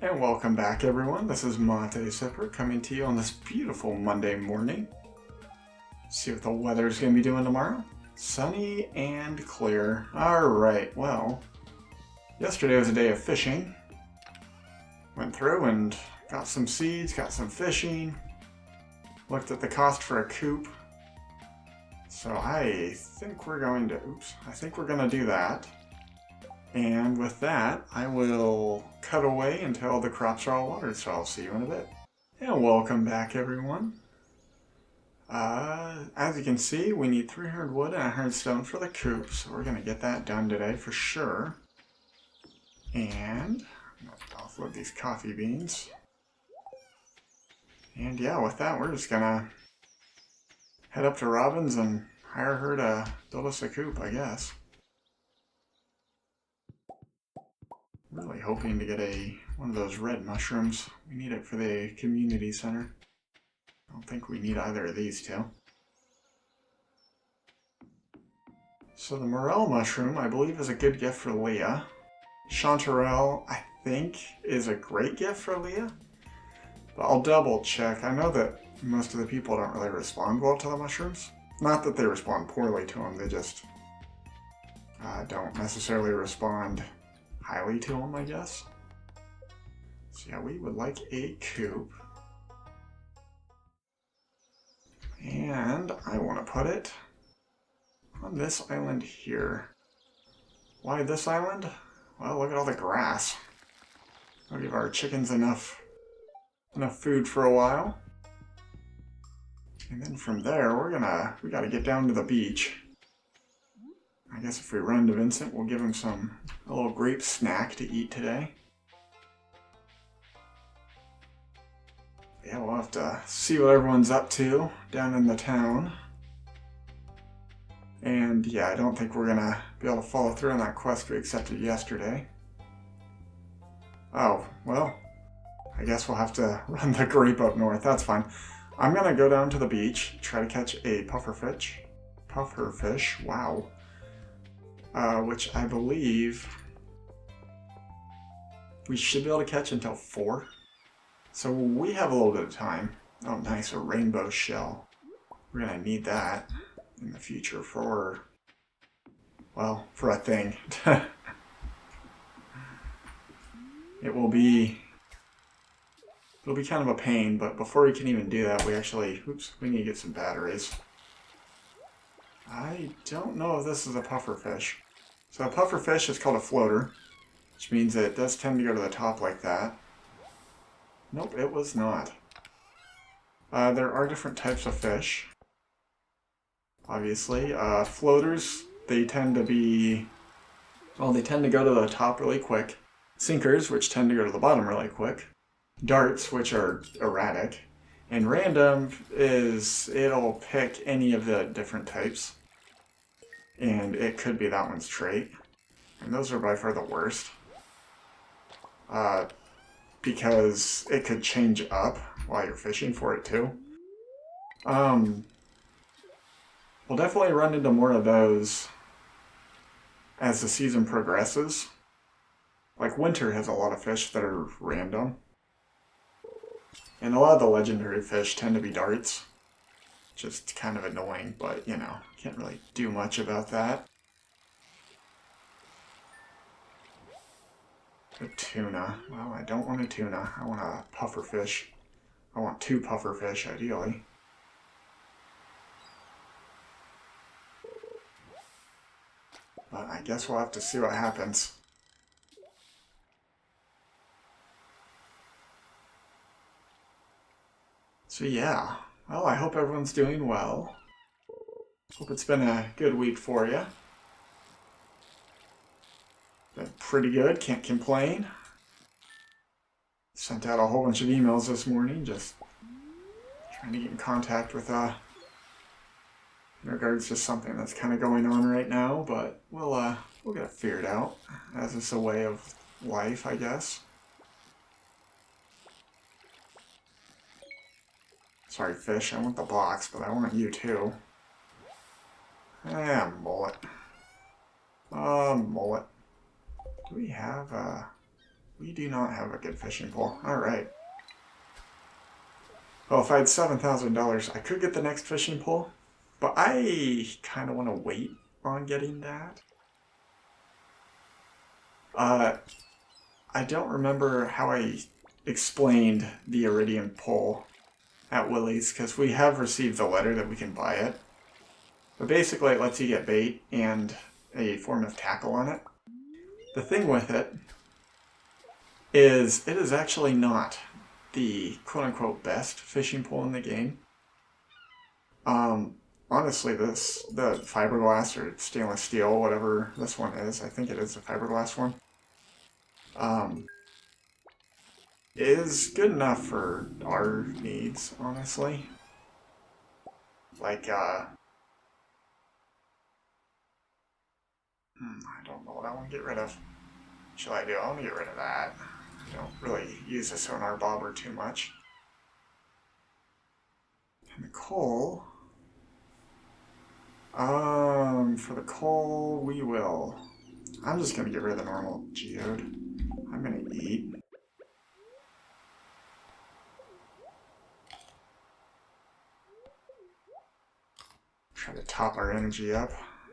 And welcome back, everyone. This is Mate Sipper coming to you on this beautiful Monday morning. See what the weather's going to be doing tomorrow. Sunny and clear. Alright, well, yesterday was a day of fishing. Went through and got some seeds, got some fishing. Looked at the cost for a coop. So I think we're going to do that. And with that, I will cut away until the crops are all watered, so I'll see you in a bit. And welcome back, everyone. As you can see, we need 300 wood and 100 stone for the coop, so we're going to get that done today for sure. And I'm going to offload these coffee beans. And yeah, with that, we're just going to head up to Robin's and hire her to build us a coop, I guess. Really hoping to get one of those red mushrooms. We need it for the community center. I don't think we need either of these two. So the morel mushroom, I believe, is a good gift for Leah. Chanterelle, I think, is a great gift for Leah. But I'll double check. I know that most of the people don't really respond well to the mushrooms. Not that they respond poorly to them, they just don't necessarily respond highly to them, I guess. So yeah, we would like a coop. And I want to put it on this island here. Why this island? Well, look at all the grass. I'll give our chickens enough food for a while. And then from there, we gotta get down to the beach. I guess if we run to Vincent, we'll give him a little grape snack to eat today. Yeah, we'll have to see what everyone's up to down in the town. And yeah, I don't think we're gonna be able to follow through on that quest we accepted yesterday. Oh, well, I guess we'll have to run the grape up north, that's fine. I'm gonna go down to the beach, try to catch a pufferfish, wow. Which I believe we should be able to catch until 4. So we have a little bit of time. Oh, nice, a rainbow shell. We're gonna need that in the future for a thing. It'll be kind of a pain, but before we can even do that, we need to get some batteries. I don't know if this is a pufferfish. So a pufferfish is called a floater, which means that it does tend to go to the top like that. Nope, it was not. There are different types of fish. Obviously, floaters, they tend to go to the top really quick. Sinkers, which tend to go to the bottom really quick. Darts, which are erratic. And random it'll pick any of the different types. And it could be that one's trait. And those are by far the worst. Because it could change up while you're fishing for it too. We'll definitely run into more of those as the season progresses. Like winter has a lot of fish that are random. And a lot of the legendary fish tend to be darts. Just kind of annoying, but you know, can't really do much about that. A tuna. Well, I don't want a tuna. I want a pufferfish. I want 2 pufferfish, ideally. But I guess we'll have to see what happens. So yeah, well, I hope everyone's doing well. Hope it's been a good week for you. Been pretty good, can't complain. Sent out a whole bunch of emails this morning, just trying to get in contact with in regards to something that's kind of going on right now, but we'll get it figured out, as it's a way of life, I guess. Sorry, fish, I want the box, but I want you too. Mullet. Mullet. Do we have We do not have a good fishing pole. Alright. Well, if I had $7,000, I could get the next fishing pole. But I kind of want to wait on getting that. I don't remember how I explained the iridium pole at Willie's, because we have received the letter that we can buy it. But basically it lets you get bait and a form of tackle on it. The thing with it is actually not the quote-unquote best fishing pole in the game. Honestly, the fiberglass or stainless steel, whatever this one is, I think it is a fiberglass one, is good enough for our needs, honestly. Like, I don't know what I want to get rid of. What shall I do? I want to get rid of that. I don't really use the sonar bobber too much. And the coal... for the coal, we will... I'm just gonna get rid of the normal geode. I'm gonna eat. Try to top our energy up.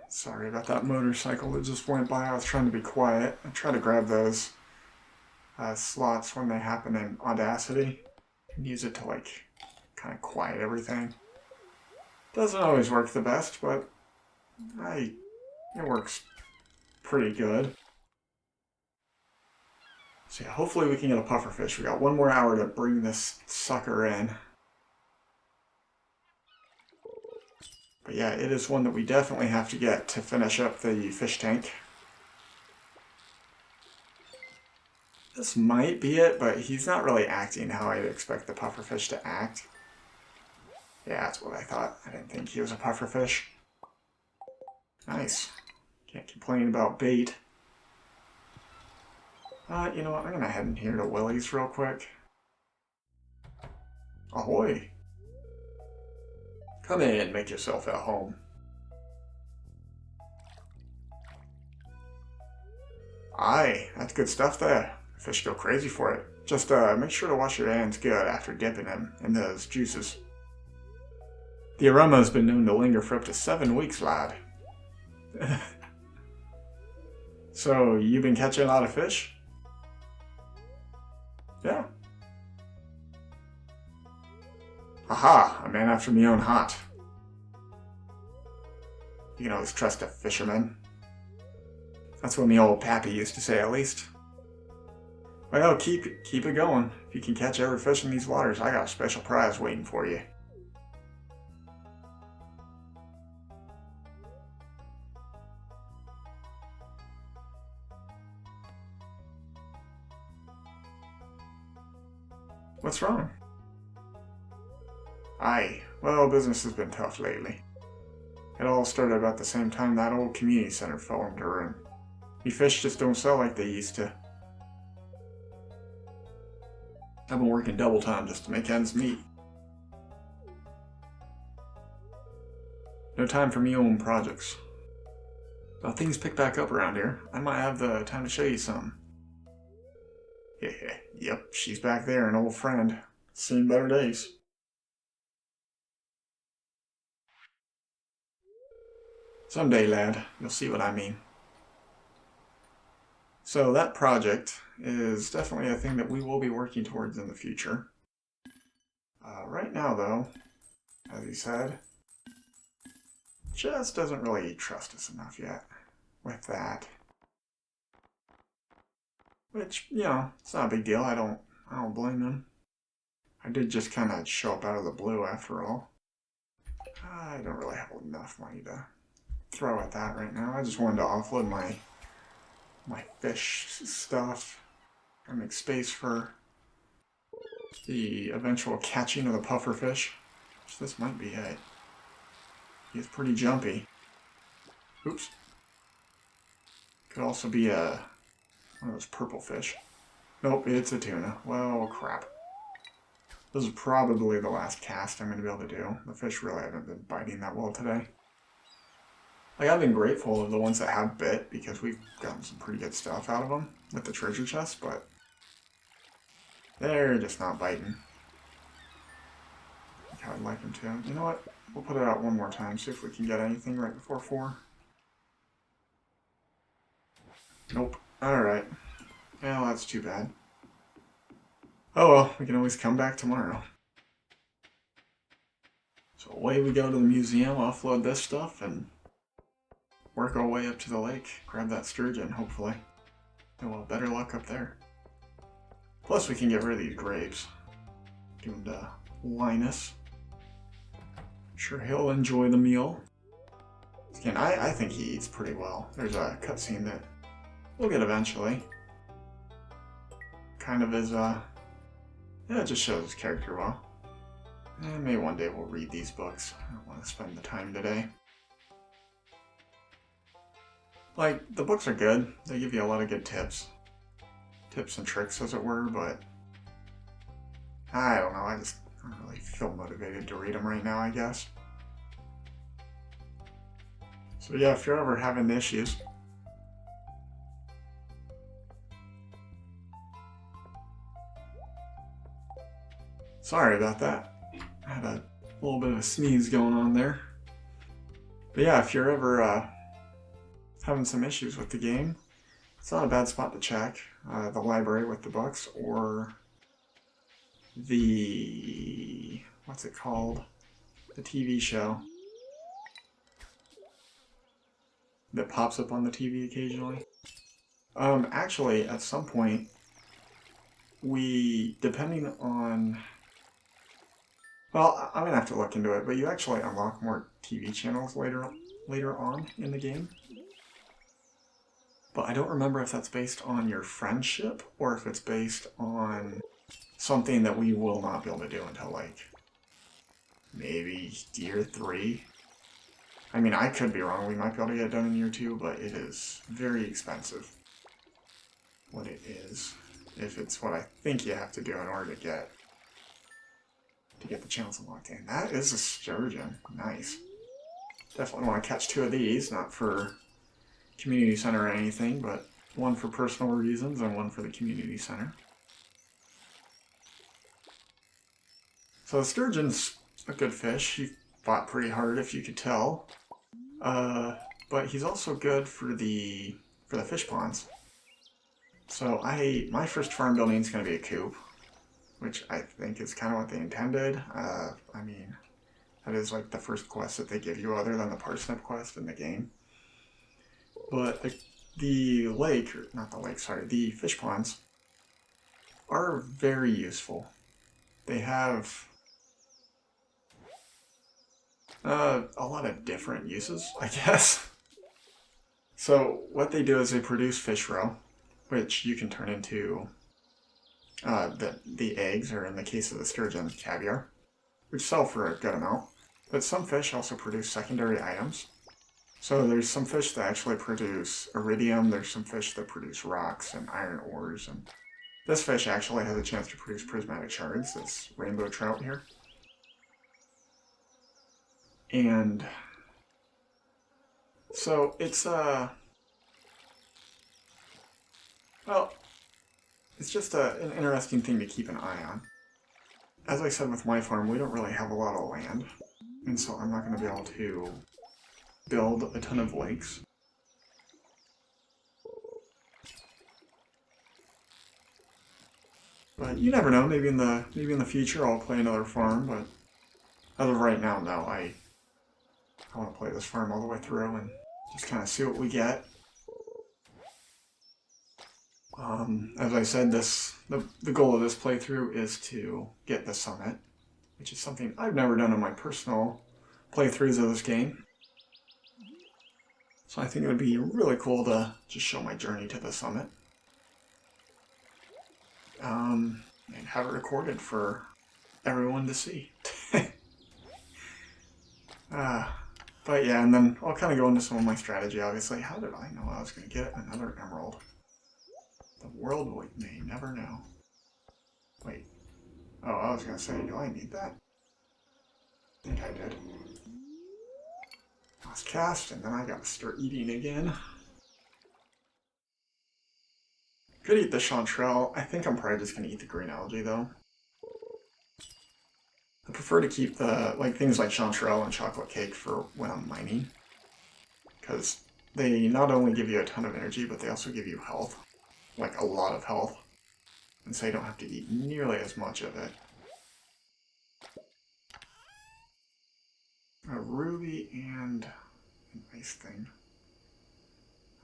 Sorry about that motorcycle that just went by. I was trying to be quiet. I try to grab those slots when they happen in Audacity and use it to, like, kind of quiet everything. Doesn't always work the best, but it works pretty good. So yeah, hopefully we can get a pufferfish. We got one more hour to bring this sucker in. But yeah, it is one that we definitely have to get to finish up the fish tank. This might be it, but he's not really acting how I'd expect the pufferfish to act. Yeah, that's what I thought. I didn't think he was a pufferfish. Nice. Can't complain about bait. You know what? I'm gonna head in here to Willie's real quick. Ahoy! Come in, make yourself at home. Aye, that's good stuff there. Fish go crazy for it. Just make sure to wash your hands good after dipping them in those juices. The aroma has been known to linger for up to 7 weeks, lad. So, you've been catching a lot of fish? Yeah. Aha, a man after me own heart. You can always trust a fisherman. That's what me old pappy used to say, at least. Well, keep it going. If you can catch every fish in these waters, I got a special prize waiting for you. What's wrong? Aye, well, business has been tough lately. It all started about the same time that old community center fell into ruin. Me fish just don't sell like they used to. I've been working double time just to make ends meet. No time for me own projects. Well, things pick back up around here. I might have the time to show you something. Yep, she's back there, an old friend. Seen better days. Someday, lad, you'll see what I mean. So that project is definitely a thing that we will be working towards in the future. Right now, though, as he said, just doesn't really trust us enough yet with that. Which, you know, it's not a big deal. I don't blame him. I did just kind of show up out of the blue after all. I don't really have enough money to throw at that right now. I just wanted to offload my fish stuff and make space for the eventual catching of the pufferfish. So this might be it. He's pretty jumpy. Oops. Could also be one of those purple fish. Nope, it's a tuna. Well, crap. This is probably the last cast I'm going to be able to do. The fish really haven't been biting that well today. Like, I've been grateful of the ones that have bit, because we've gotten some pretty good stuff out of them with the treasure chest, but They're just not biting. Like how I'd like them to. You know what? We'll put it out one more time, see if we can get anything right before 4. Nope. Alright. Well, that's too bad. Oh well, we can always come back tomorrow. So away we go to the museum, offload this stuff, and work our way up to the lake. Grab that sturgeon, hopefully. And we'll have better luck up there. Plus we can get rid of these grapes. Give them to Linus. Sure he'll enjoy the meal. Again, I think he eats pretty well. There's a cutscene that we'll get eventually. Kind of is, yeah, it just shows his character well. And maybe one day we'll read these books. I don't want to spend the time today. Like, the books are good. They give you a lot of good tips. Tips and tricks, as it were, but I don't know. I don't really feel motivated to read them right now, I guess. So yeah, if you're ever having issues, sorry about that. I had a little bit of a sneeze going on there. But yeah, if you're ever having some issues with the game, it's not a bad spot to check. The library with the books, or the, what's it called? The TV show that pops up on the TV occasionally. Actually, at some point, depending on, well, I'm gonna have to look into it, but you actually unlock more TV channels later on in the game. But I don't remember if that's based on your friendship or if it's based on something that we will not be able to do until, like, maybe year 3. I mean, I could be wrong. We might be able to get it done in year 2, but it is very expensive. What it is. If it's what I think you have to do in order to get the channels unlocked in. That is a sturgeon. Nice. Definitely want to catch 2 of these, not for community center or anything, but one for personal reasons and one for the community center. So the sturgeon's a good fish. He fought pretty hard, if you could tell. But he's also good for the fish ponds. So my first farm building is going to be a coop, which I think is kind of what they intended. I mean, that is like the first quest that they give you other than the parsnip quest in the game. But the lake, or not the lake, sorry, the fish ponds are very useful. They have a lot of different uses, I guess. So what they do is they produce fish roe, which you can turn into the eggs, or in the case of the sturgeon, caviar, which sell for a good amount. But some fish also produce secondary items. So there's some fish that actually produce iridium, there's some fish that produce rocks and iron ores, and this fish actually has a chance to produce prismatic shards, this rainbow trout here. And so it's well, it's just an interesting thing to keep an eye on. As I said with my farm, we don't really have a lot of land, and so I'm not going to be able to build a ton of lakes. But you never know, maybe in the future I'll play another farm, but as of right now, no, I want to play this farm all the way through and just kind of see what we get. As I said, the goal of this playthrough is to get the summit, which is something I've never done in my personal playthroughs of this game. So I think it would be really cool to just show my journey to the summit. And have it recorded for everyone to see. But yeah, and then I'll kind of go into some of my strategy, obviously. How did I know I was going to get another emerald? The world may never know. Wait. Oh, I was going to say, do I need that? I think I did. I was cast, and then I got to start eating again. Could eat the chanterelle. I think I'm probably just gonna eat the green algae though. I prefer to keep the things like chanterelle and chocolate cake for when I'm mining, because they not only give you a ton of energy, but they also give you health, like a lot of health, and so you don't have to eat nearly as much of it. A ruby and an ice thing.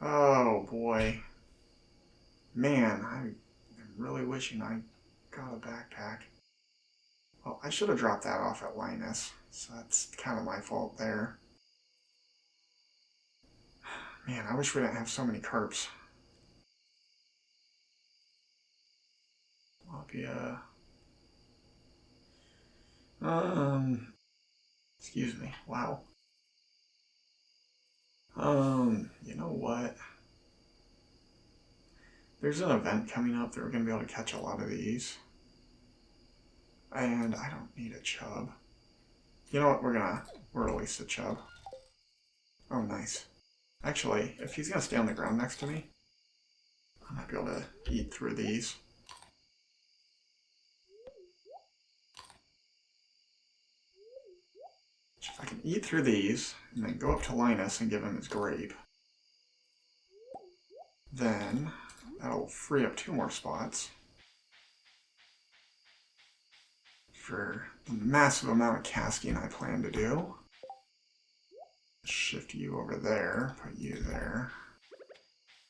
Oh boy. Man, I'm really wishing I got a backpack. Well, I should have dropped that off at Linus, so that's kind of my fault there. Man, I wish we didn't have so many carps. Tilapia. Excuse me. Wow. You know what? There's an event coming up that we're going to be able to catch a lot of these. And I don't need a chub. You know what? We'll release the chub. Oh, nice. Actually, if he's going to stay on the ground next to me, I might be able to eat through these. If I can eat through these, and then go up to Linus and give him his grape, then that'll free up 2 more spots for the massive amount of casting I plan to do. Shift you over there, put you there.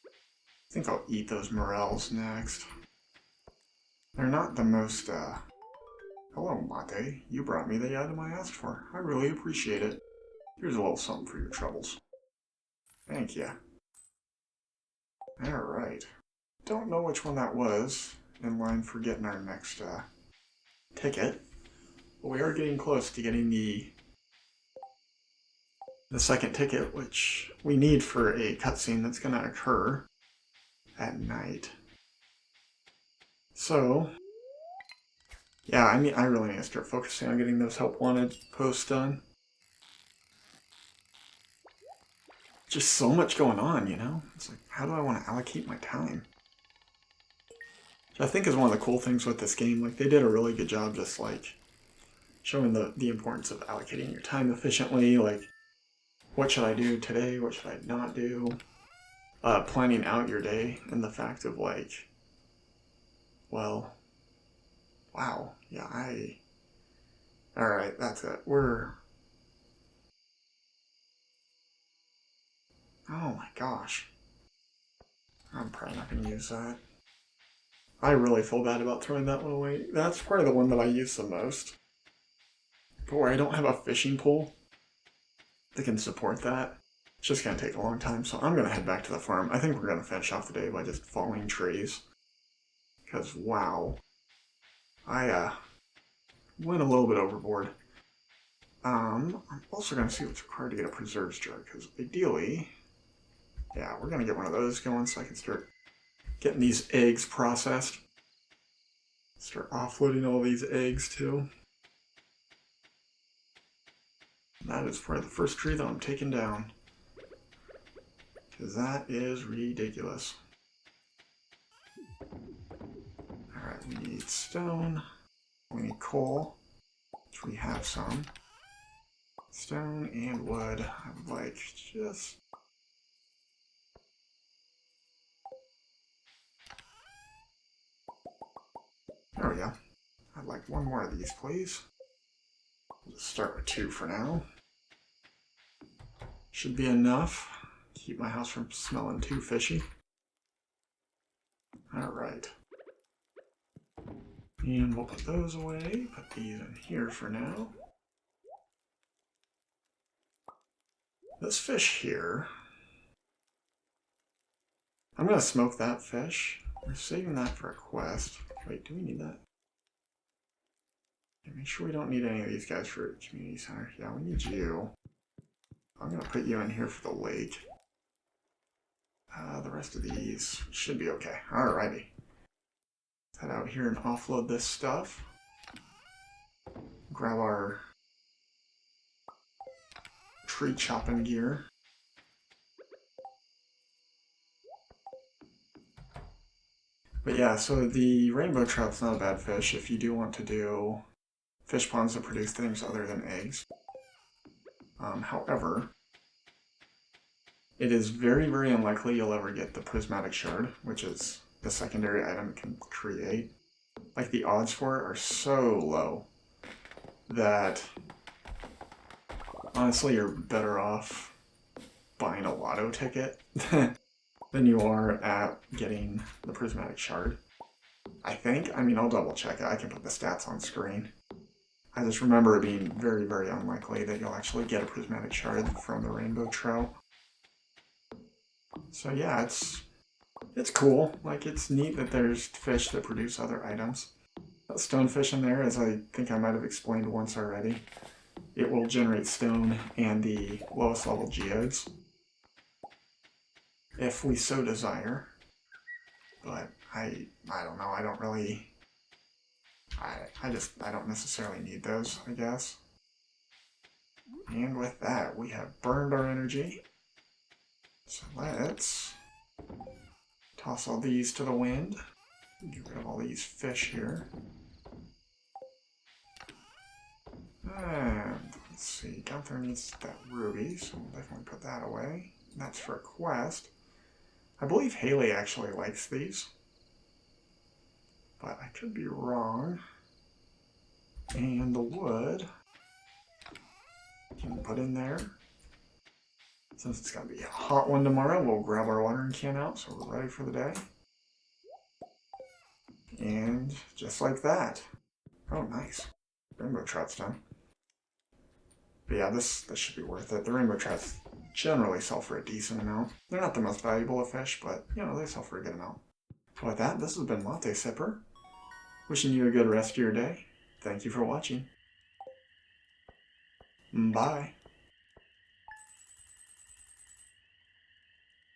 I think I'll eat those morels next. They're not the most, Hello, Mate. You brought me the item I asked for. I really appreciate it. Here's a little something for your troubles. Thank you. Alright. Don't know which one that was in line for getting our next, ticket. But we are getting close to getting the second ticket, which we need for a cutscene that's going to occur at night. So, yeah, I really need to start focusing on getting those help wanted posts done. Just so much going on, you know? It's like, how do I want to allocate my time? Which I think is one of the cool things with this game. Like, they did a really good job just, like, showing the importance of allocating your time efficiently. Like, what should I do today? What should I not do? Planning out your day, and the fact of, like, well, wow, yeah, Alright, that's it. Oh my gosh. I'm probably not going to use that. I really feel bad about throwing that one away. That's probably the one that I use the most. But where I don't have a fishing pole that can support that, it's just going to take a long time. So I'm going to head back to the farm. I think we're going to finish off the day by just falling trees. Because, wow. I went a little bit overboard. I'm also going to see what's required to get a preserves jar. Because ideally, yeah, we're going to get one of those going so I can start getting these eggs processed. Start offloading all these eggs too. That is probably the first tree that I'm taking down. Because that is ridiculous. Alright, we need stone. We need coal, which we have some. Stone and wood. I would like just... There we go. I'd like one more of these, please. We'll just start with 2 for now. Should be enough to keep my house from smelling too fishy. Alright. And we'll put those away. Put these in here for now. This fish here, I'm going to smoke that fish. We're saving that for a quest. Wait, do we need that? Okay, make sure we don't need any of these guys for a community center. Yeah, we need you. I'm going to put you in here for the lake. The rest of these should be okay. Alrighty. Let's head out here and offload this stuff. Grab our tree chopping gear. But yeah, so the rainbow trout's not a bad fish if you do want to do fish ponds that produce things other than eggs. However, it is very, very unlikely you'll ever get the prismatic shard, which is the secondary item it can create. Like, the odds for it are so low that honestly you're better off buying a lotto ticket than you are at getting the prismatic shard. I think. I mean, I'll double check it. I can put the stats on screen. I just remember it being very, very unlikely that you'll actually get a prismatic shard from the rainbow trout. So yeah, it's cool. Like, it's neat that there's fish that produce other items. That stonefish in there, as I think I might have explained once already, it will generate stone and the lowest level geodes if we so desire. But I don't know. I don't really. I don't necessarily need those, I guess. And with that, we have burned our energy. So let's toss all these to the wind. Get rid of all these fish here. And let's see, Gunther needs that ruby, so we'll definitely put that away. That's for a quest. I believe Haley actually likes these, but I could be wrong. And the wood can put in there. Since it's going to be a hot one tomorrow, we'll grab our watering can out so we're ready for the day. And just like that. Oh, nice. Rainbow trout's done. But yeah, this should be worth it. The rainbow trouts generally sell for a decent amount. They're not the most valuable of fish, but, you know, they sell for a good amount. With that, this has been Latte Sipper. Wishing you a good rest of your day. Thank you for watching. Bye.